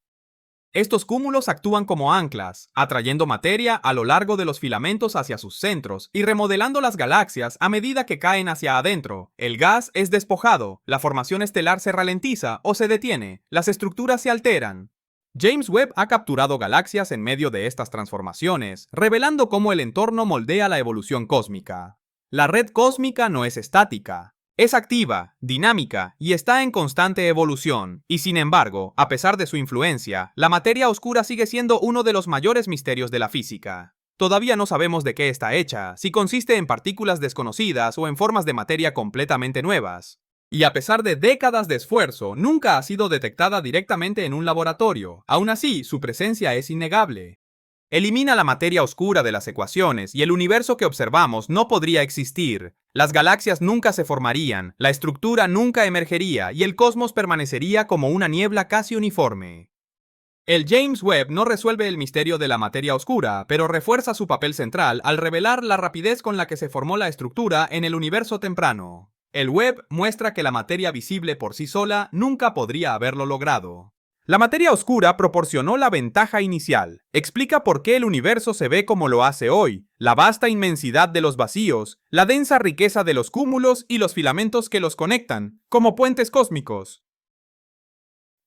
Estos cúmulos actúan como anclas, atrayendo materia a lo largo de los filamentos hacia sus centros y remodelando las galaxias a medida que caen hacia adentro. El gas es despojado, la formación estelar se ralentiza o se detiene, las estructuras se alteran. James Webb ha capturado galaxias en medio de estas transformaciones, revelando cómo el entorno moldea la evolución cósmica. La red cósmica no es estática. Es activa, dinámica y está en constante evolución, y sin embargo, a pesar de su influencia, la materia oscura sigue siendo uno de los mayores misterios de la física. Todavía no sabemos de qué está hecha, si consiste en partículas desconocidas o en formas de materia completamente nuevas. Y a pesar de décadas de esfuerzo, nunca ha sido detectada directamente en un laboratorio. Aún así, su presencia es innegable. Elimina la materia oscura de las ecuaciones y el universo que observamos no podría existir. Las galaxias nunca se formarían, la estructura nunca emergería y el cosmos permanecería como una niebla casi uniforme. El James Webb no resuelve el misterio de la materia oscura, pero refuerza su papel central al revelar la rapidez con la que se formó la estructura en el universo temprano. El Webb muestra que la materia visible por sí sola nunca podría haberlo logrado. La materia oscura proporcionó la ventaja inicial, explica por qué el universo se ve como lo hace hoy, la vasta inmensidad de los vacíos, la densa riqueza de los cúmulos y los filamentos que los conectan, como puentes cósmicos.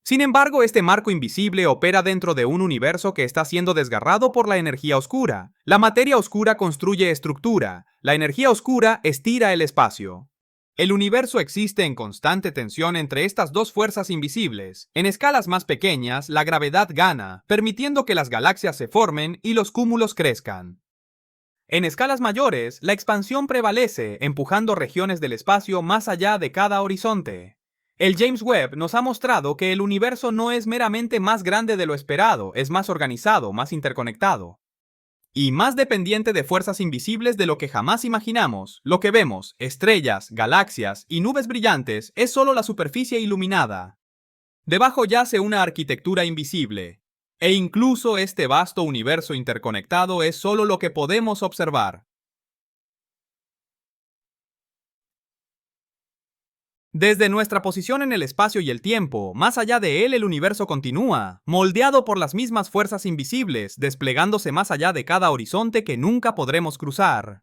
Sin embargo, este marco invisible opera dentro de un universo que está siendo desgarrado por la energía oscura. La materia oscura construye estructura, la energía oscura estira el espacio. El universo existe en constante tensión entre estas dos fuerzas invisibles. En escalas más pequeñas, la gravedad gana, permitiendo que las galaxias se formen y los cúmulos crezcan. En escalas mayores, la expansión prevalece, empujando regiones del espacio más allá de cada horizonte. El James Webb nos ha mostrado que el universo no es meramente más grande de lo esperado, es más organizado, más interconectado. Y más dependiente de fuerzas invisibles de lo que jamás imaginamos. Lo que vemos, estrellas, galaxias y nubes brillantes, es solo la superficie iluminada. Debajo yace una arquitectura invisible. E incluso este vasto universo interconectado es solo lo que podemos observar. Desde nuestra posición en el espacio y el tiempo, más allá de él el universo continúa, moldeado por las mismas fuerzas invisibles, desplegándose más allá de cada horizonte que nunca podremos cruzar.